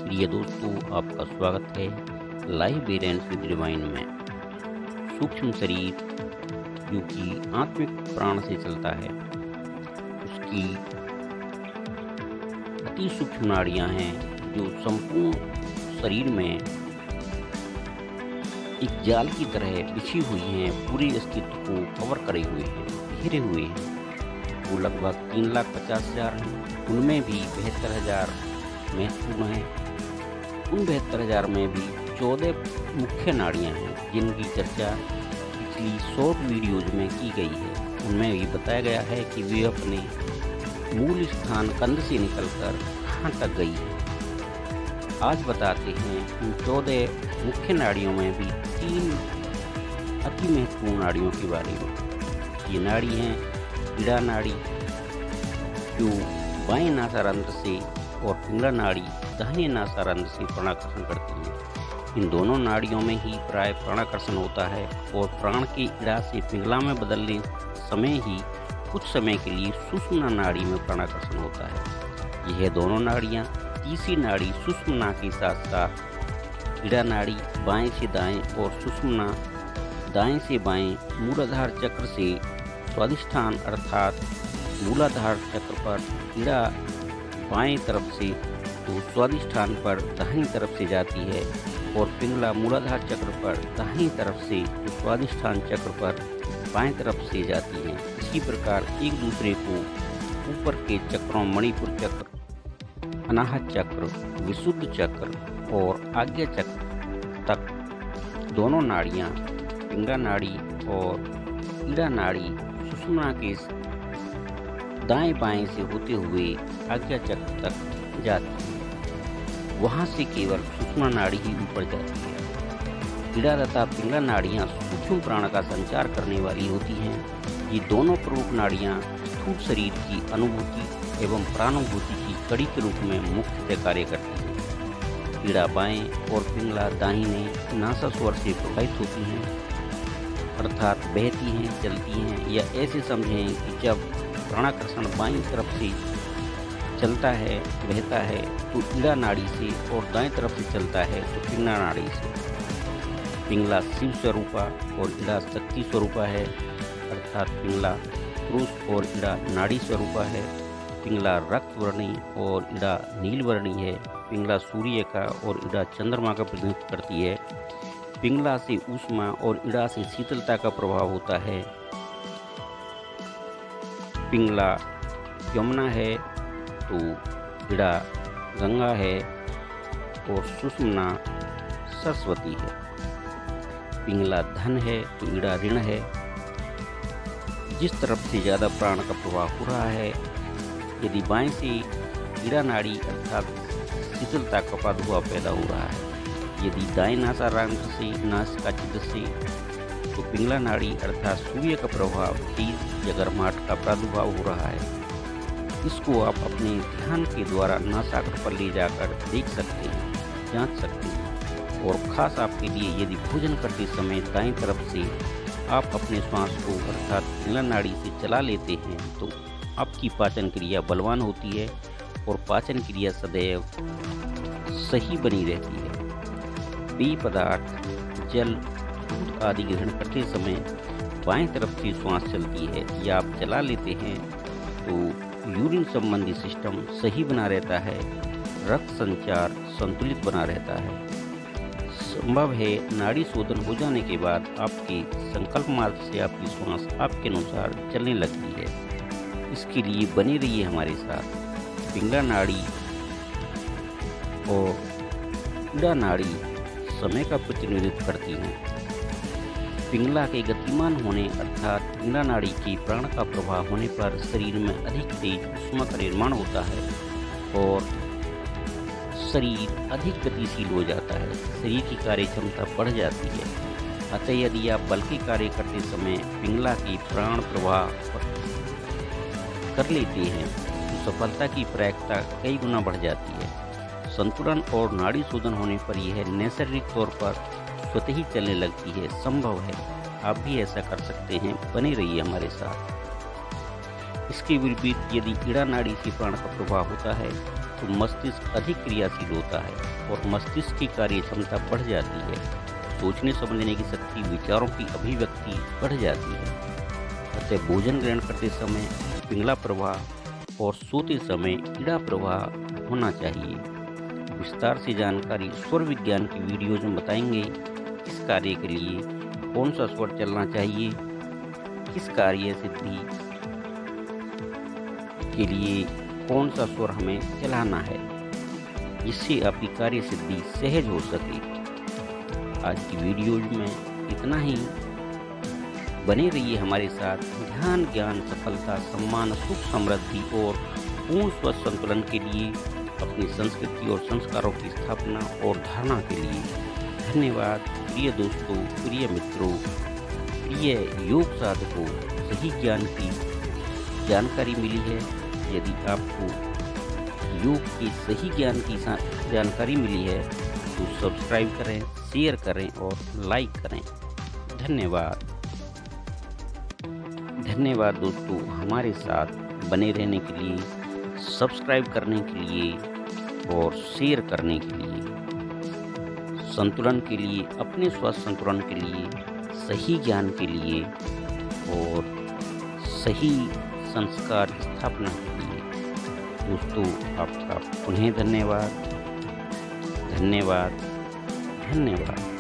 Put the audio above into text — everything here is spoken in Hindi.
प्रिय दोस्तों, आपका स्वागत है लाइव वेरिएंट्स विद डिवाइन में। सूक्ष्म शरीर जो कि आत्मिक प्राण से चलता है, उसकी अति सूक्ष्म नाड़ियां हैं जो संपूर्ण शरीर में एक जाल की तरह बिछी हुई हैं, पूरे अस्तित्व को कवर करे हुए हैं, घेरे हुए हैं। वो लगभग 3,50,000 हैं। उनमें भी 72,000 महत्वपूर्ण हैं। उन 72,000 में भी 14 मुख्य नाड़ियां हैं जिनकी चर्चा पिछली शॉर्ट वीडियोज में की गई है। उनमें भी बताया गया है कि वे अपने मूल स्थान कंध से निकलकर कहाँ तक गई है। आज बताते हैं इन 14 मुख्य नाड़ियों में भी 3 अति महत्वपूर्ण नाड़ियों के बारे में। ये नाड़ी हैं इड़ा नाड़ी जो बाएं नासारंध्र से और पिंगला नाड़ी दाहिने नासारंध्र से प्राणाकर्षण करती है। इन दोनों नाड़ियों में ही प्राय प्राणाकर्षण होता है और प्राण के इड़ा से पिंगला में बदलने समय ही कुछ समय के लिए सुषुम्ना नाड़ी में प्राणाकर्षण होता है। यह दोनों नाड़ियाँ तीसरी नाड़ी सुषुम्ना के साथ साथ इड़ा नाड़ी बाएं से दाएं और सुषुम्ना दाएं से बाएं मूलाधार चक्र से स्वादिष्ठान अर्थात मूलाधार चक्र पर इड़ा बाएं तरफ से तो स्वादिष्ठान पर दाहिनी तरफ से जाती है और पिंगला मूलाधार चक्र पर दाहिनी तरफ से तो स्वादिष्ठान चक्र पर बाएं तरफ से जाती है। इसी प्रकार एक दूसरे को ऊपर के चक्रों मणिपुर चक्र, अनाहत चक्र, विशुद्ध चक्र और आज्ञा चक्र तक दोनों नाड़ियाँ पिंगला नाड़ी और इड़ा नाड़ी सुषुम्ना के दाएं बाएं से होते हुए आज्ञा चक्र तक जाती है। वहाँ से केवल सुषुम्ना नाड़ी ही ऊपर जाती है। इड़ा तथा पिंगला नाड़ियाँ सूक्ष्म प्राण का संचार करने वाली होती हैं। ये दोनों प्रमुख नाड़ियाँ स्थूल शरीर की अनुभूति एवं प्राणानुभूति की कड़ी के रूप में मुख्यतः कार्य करती हैं। इड़ा बाएं और पिंगला दाहिने नासास्वर से प्रभावित होती हैं, अर्थात बहती हैं, चलती हैं, या ऐसे समझें कि जब प्राणाकर्षण बाईं तरफ से चलता है, बहता है तो इड़ा नाड़ी से और दाएं तरफ से चलता है तो पिंगला नाड़ी से। पिंगला शिव स्वरूपा और इड़ा शक्ति स्वरूपा है, अर्थात पिंगला पुरुष और इड़ा नाड़ी स्वरूपा है। पिंगला रक्त वर्णी और इड़ा नील वर्णी है। पिंगला सूर्य का और इड़ा चंद्रमा का प्रतिनिधित्व करती है। पिंगला से ऊष्मा और इड़ा से शीतलता का प्रभाव होता है। पिंगला यमुना है तो इड़ा गंगा है और सुषुम्ना सरस्वती है। पिंगला धन है तो इड़ा ऋण है। जिस तरफ से ज़्यादा प्राण का प्रवाह हो रहा है, यदि बाएं से इड़ा नाड़ी अर्थात शीतलता का प्रादुर्भाव पैदा हो रहा है, यदि दाएं नासारंध्र से नासिका छिद्र से तो पिंगला नाड़ी अर्थात सूर्य का प्रभाव तेज या गर्माहट का प्रादुर्भाव हो रहा है। इसको आप अपने ध्यान के द्वारा नासाग्र पर ले जाकर देख सकते हैं, जांच सकते हैं। और खास आपके लिए यदि भोजन करते समय दाएं तरफ से आप अपने श्वास को अर्थात पिंगला नाड़ी से चला लेते हैं तो आपकी पाचन क्रिया बलवान होती है और पाचन क्रिया सदैव सही बनी रहती है। पेय पदार्थ, जल, दूध आदि ग्रहण करते समय बाएं तरफ से श्वास चलती है या आप चला लेते हैं तो यूरिन संबंधी सिस्टम सही बना रहता है, रक्त संचार संतुलित बना रहता है। संभव है नाड़ी शोधन हो जाने के बाद आपके संकल्प मार्ग से आपकी श्वास आपके अनुसार चलने लगती है। इसके लिए बने रहिए हमारे साथ। पिंगला नाड़ी और इड़ा नाड़ी समय का प्रतिनिधित्व करती हैं। पिंगला के गतिमान होने अर्थात पिंगला नाड़ी के प्राण का प्रवाह होने पर शरीर में अधिक तेज ऊष्मा का निर्माण होता है और शरीर अधिक गतिशील हो जाता है। शरीर की कार्य क्षमता बढ़ जाती है। अतः यदि आप बल के कार्य करते समय पिंगला की प्राण प्रवाह कर लेते हैं तो सफलता की प्रायिकता कई गुना बढ़ जाती है। संतुलन और नाड़ी शोधन होने पर यह नैसर्गिक तौर पर स्वतः ही चलने लगती है। संभव है आप भी ऐसा कर सकते हैं। बने रहिए हमारे साथ। इसके विपरीत यदि इड़ा नाड़ी से प्राण का प्रवाह होता है तो मस्तिष्क अधिक क्रियाशील होता है और मस्तिष्क की कार्य क्षमता बढ़ जाती है। सोचने समझने की शक्ति, विचारों की अभिव्यक्ति बढ़ जाती है। अतः भोजन ग्रहण करते समय पिंगला प्रवाह और सोते समय ईड़ा प्रवाह होना चाहिए। विस्तार से जानकारी स्वर विज्ञान की वीडियोज में बताएंगे। किस कार्य के लिए कौन सा स्वर चलना चाहिए, किस कार्य सिद्धि के लिए कौन सा स्वर हमें चलाना है, जिससे आपकी कार्य सिद्धि सहज हो सके। आज की वीडियो में इतना ही। बने रहिए हमारे साथ। ध्यान, ज्ञान, सफलता, सम्मान, सुख, समृद्धि और पूर्ण स्वस्थ संतुलन के लिए, अपनी संस्कृति और संस्कारों की स्थापना और धारणा के लिए। धन्यवाद प्रिय दोस्तों, प्रिय मित्रों, प्रिय योग साधकों। सही ज्ञान की जानकारी मिली है। यदि आपको योग के सही ज्ञान की जानकारी मिली है तो सब्सक्राइब करें, शेयर करें और लाइक करें। धन्यवाद। धन्यवाद दोस्तों, हमारे साथ बने रहने के लिए, सब्सक्राइब करने के लिए और शेयर करने के लिए। संतुलन के लिए, अपने स्वास्थ्य संतुलन के लिए, सही ज्ञान के लिए और सही संस्कार स्थापना के लिए। दोस्तों, आपका पुनः धन्यवाद। धन्यवाद। धन्यवाद।